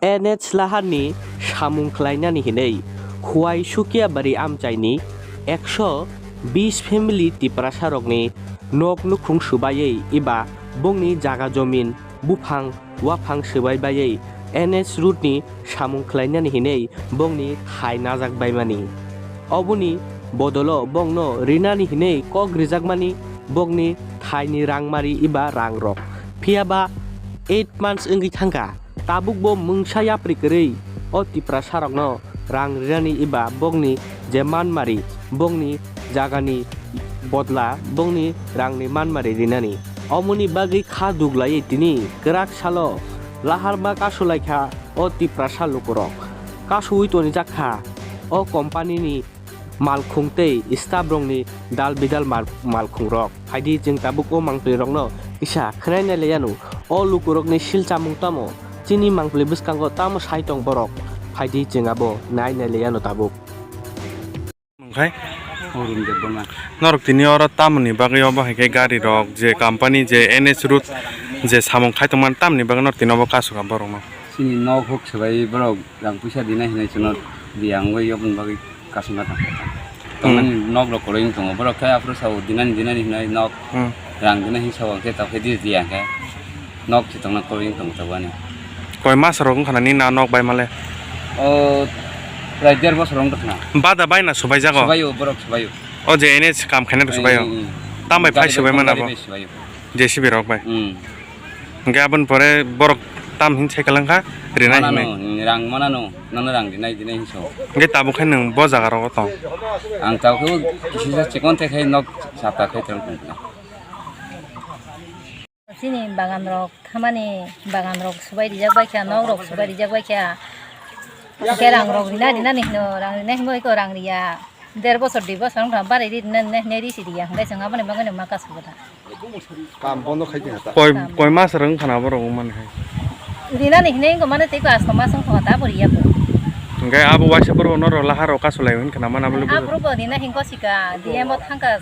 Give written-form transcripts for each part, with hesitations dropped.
NH Lahani Samung Klainani Hinei Huai Sukia Bari Amchaini 120 family Tiprasarogni Nok Nukrung Subayei Iba Bongni Jaga Jomin Bufang Wafang Subai Bayei NH Route Samung Klainani Hinei Bongni Hai Najak Baimani Obuni Bodolo Bongno Rinani Hinei Kok Rizakmani Bongni Thaini Rangmari Iba Rangrok Piaba 8 months Engi Tangka Tabuk bom mungsaya prikeri o tipra sarokno rang rirani iba bongni je manmari bongni jagani bodla bongni rangni manmari rinani omuni bagi kha duglai tini kerak salo laharba kasulaikha o tipra salukurok kasui toni jakha o company ni malkhungtei stabrongni dal bidal malkhungrok haidi jeng tabuk o mangpirokno isa khraina leyanu o lukurokni silchamung tamo Cini mangpli beskanggo tamo saitong borok haidi jengabo nai leyano tabuk mangkai urun de boma norok tini ora tamni bagi oba heke gari rok je company je NH Route je samong khai tongman tamni bagi nor tinobo kasu ka borok no sini nok hok sebai borok rang puisa dina hinai chunot biang wei yobung bagi kasu na tongman nok ro koloing tongo borok kha afro sau dinan hinai nok rang dina hi sau ke ta khedi dia ke nok chitong na koloing tong tawani koi mas rong khana ni na nok bai male Rajar bos rong takna bada bai na subai jago subayo borok subayo o je NH kam khane ro subayo tam bai phai subai mana bo JCB rok bai gabon pore borok tam hin chekalang kha rinai hinai rang mana no nang rang dinai hiso ge tabu khan nang bo jaga ro to ang tau ko kisi chekon te khai nok sapa khai tong tong Sini bagan rok thamani bagan rok subai dijak baikya nok rok subai dijak baikya kerang rok dina nih no rang nih moi ko rang ria 1.5 bosor 2 bosor nang bare ri ne ri si dia ngai sanga bane bangan makas bota kam bondo khai hata koi mas rong khana borok man hai dina nih ko mane te ko as ma sang khata boriya ko ngai abu waise boro nor laharo kasulai hun kana mana bolu apro ko dina hingko sika dia mo thangka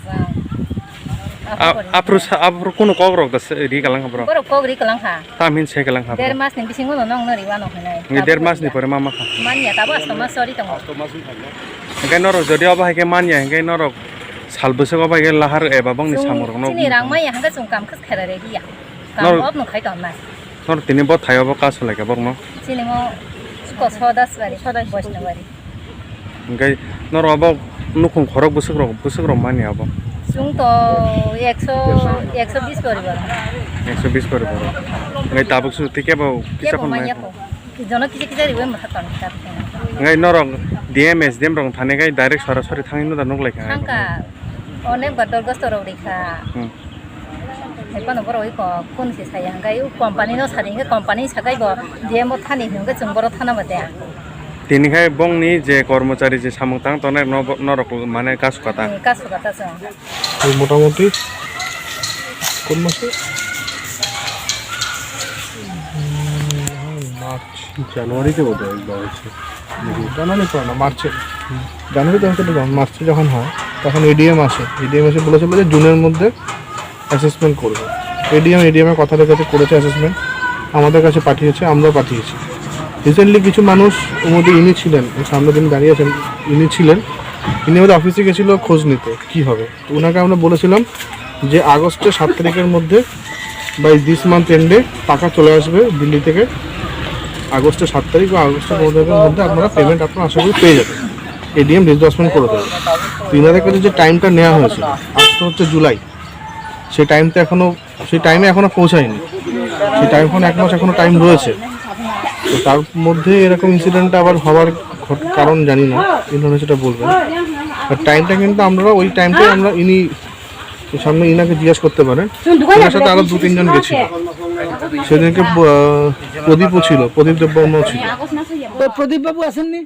apru kuno kogrok das ri kalang bro boro kogri kalang ha tamin se kalang ha 1.5 mas ni bisingo no nong no riwano hanai ngi 1.5 mas ni pore mama kha mania tabo as ma sori tong ngai noro jodi oba heke manya ngai noro salbuse oba heke lahar eba bang ni samur no sini rang mai hanga chung kam khas khara re dia kam op no khai ton na nor tini bo thayo bo kasulai ka bok no sini mo ko sodas bari sodas bosna bari ngai noro oba nukhung khorok busuk mani abo Sung to 120 poribar 120 poribar ngai tabuk su tike bo kisa kon mai jono kisi riwe ma ton ngai norong DMS dem rong thane gai direct sorasori thangin da nok laika hangka onek bador gostoro rikha ekon boro ko kun si saya gai company no saring company sagai bo demo thani nge chungboro thana bate tini khai bong ni je কর্মচারী je samung tang tone norok mane kasu kata sa এই মোটামুটি কোন মাসে March জানুয়ারিতে বোধহয় হয়েছে জানুয়ারি পর না মার্চে জানুয়ারিতে হয়তো মার্চে যখন হয় তখন এডিএম এসে বলেছিল যে জুনের মধ্যে অ্যাসেসমেন্ট করবে এডিএমের কথা রেখে করেছে অ্যাসেসমেন্ট আমাদের কাছে পাঠিয়েছে আমরাও পাঠিয়েছি রিসেন্টলি কিছু মানুষ ওর মধ্যে ইনি ছিলেন সামনে দিন দাঁড়িয়ে আছেন ইনি আমাদের অফিসে গেছিলো খোঁজ নিতে কী হবে তো ওনাকে আমরা বলেছিলাম যে আগস্টের 7 তারিখের মধ্যে বাই দিস মান্থ এন্ডে টাকা চলে আসবে দিল্লি থেকে আগস্টের 7 তারিখ বা আগস্টের 15 তারিখের মধ্যে আপনারা পেমেন্ট আপনারা আশা করি পেয়ে যাবেন এডিএম ডিসবার্সমেন্ট করে দেবে তো ইনাদের কাছে যে টাইমটা নেওয়া হয়েছিল আজ তো হচ্ছে জুলাই সেই টাইমে এখনও পৌঁছায়নি সেই টাইম এখন 1 মাস এখনও টাইম রয়েছে তো তার মধ্যে এরকম ইনসিডেন্টটা আবার হওয়ার কারণ জানি না ইনারা সেটা বলবেন আর টাইমটা কিন্তু আমরা ওই টাইমটাই আমরা সামনে ইনাকে জিজ্ঞাসা করতে পারেন ওনার সাথে আরো 2-3 জন গেছিল সেদিনকে প্রদীপ দেববর্মাও ছিল প্রদীপ বাবু আসেননি